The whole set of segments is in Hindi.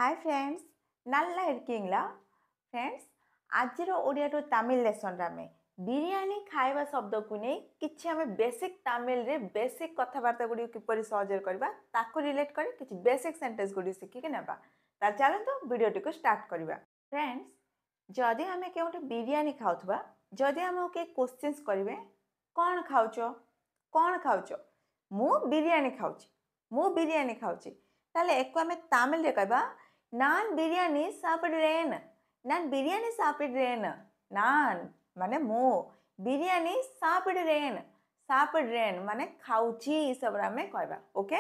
हाय फ्रेंड्स नल्ला इरकिंगला फ्रेंड्स आज ओडिया टू तमिल लेसन आम बिरियानी खाइबा शब्द को नहीं किछि हमें बेसिक तमिल रे बेसिक कथबार्ता गुडी किपरि सहज करबा ताको रिलेट करे किछि बेसिक सेंटेंस गुडी सिखि के नेबा ता चलंतु वीडियो को स्टार्ट करबा फ्रेंड्स जदि हमें केउटे बिरियानी खाउथबा जदि हम के क्वेश्चंस करिवे कोन खाउचो मु बिरियानी खाउची ताले एको हमें तमिल रे कहबा नान बिरियानी सापिड्रेन नान माने मु बिरियानी सापिड्रेन माने खाउची सब हमें कहबा ओके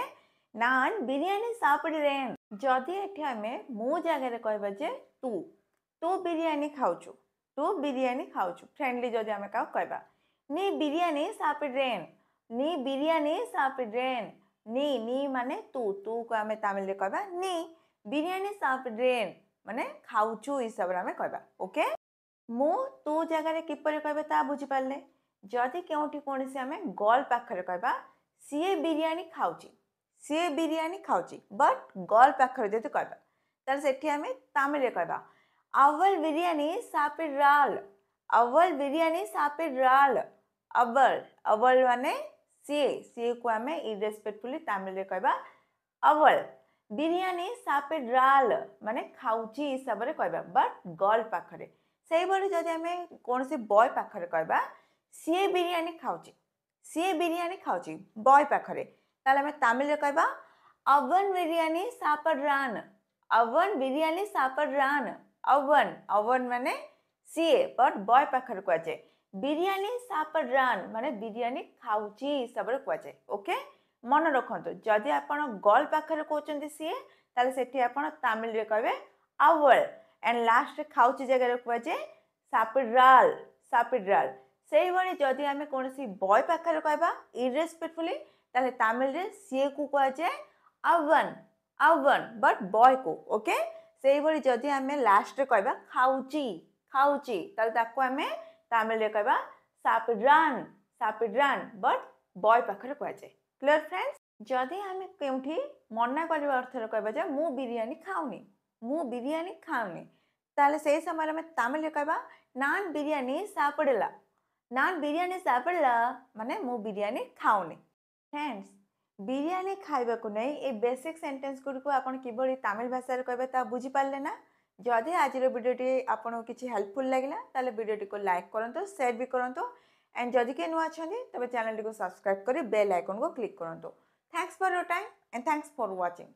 नान बिरियानी सापिड्रेन जदि एठी हमें मु जगह रे कहबा जे तू बिरियानी खाउचु फ्रेंडली जदि हमें कहबा नी बिरियानी सापिड्रेन नी माने तू को हमें तमिल रे कहबा नी बिरियानी सापिड्रेन माने खाउचु हिसाब रे हमें कहबा ओके मु तू जगह रे किपरि कहबे ता बुझी पाले जदि केउठी कोनसी हमें गर्ल पाखरे कहबा सीए बिरियानी खाउची बट गर्ल पाखरे जदि कहबा तार सेठी हमें तमिल रे कहबा अवल बिरियानी सापिड्राल अवल माने सीए को हमें इरेस्पेक्टफुली तमिल रे कहबा अवल बिरियानी सापिड्राल माने खाउची हिसाब रे कहबा बट गर्ल पाखरे सेही बडी जदि हमें कोन से बॉय पाखरे कहबा सीए बिरियानी खाउची बॉय पाखरे ताले हमें तमिल रे कहबा अवन बिरियानी सापिड्रान अवन माने सीए बट बॉय पाखरे कहै छै बिरियानी सापिड्रान माने बिरियानी खाउची हिसाब रे कहै छै ओके मन रखंतु जदि आपण गर्ल पाखरे कहउचंदी सीए ताले सेठी आपण तमिल रे कहबे अवल एंड लास्ट रे खाउची जगह रे कहै छै सापिड्राल सेही बडी जदि हमें कोनसी बॉय पाखरे कहबा इरेस्पेक्टफुली ताले तमिल रे सीए को कहै छै अवन बट बॉय को ओके सेही बडी जदि हमें लास्ट रे कहबा खाउची ताले ताको हमें तमिल रे कहबा सापिड्रान बट बॉय पाखरे कहै छै क्लियर फ्रेंड्स जदि हमें केउठी मना करबा अर्थ रे कहबा जे मु बिरियानी खाउनी ताले सेही समय में तमिल रे कहबा नान बिरियानी सापिडला माने मु बिरियानी खाउनी फ्रेंड्स बिरियानी खाइबा को नहीं ए बेसिक सेंटेंस गुडी को आपण किबोली तमिल भाषा रे कहबे ता बुझी पाले ना जदि आज वीडियोटी आपको किसी हेल्पफुल लगे ताले वीडियोटी को लाइक करंतु शेयर भी करंतु एंड जदि के नुआ छथि तबे चैनल को सब्सक्राइब करी बेल आइकन को क्लिक करंतु thanks for your time and thanks for watching.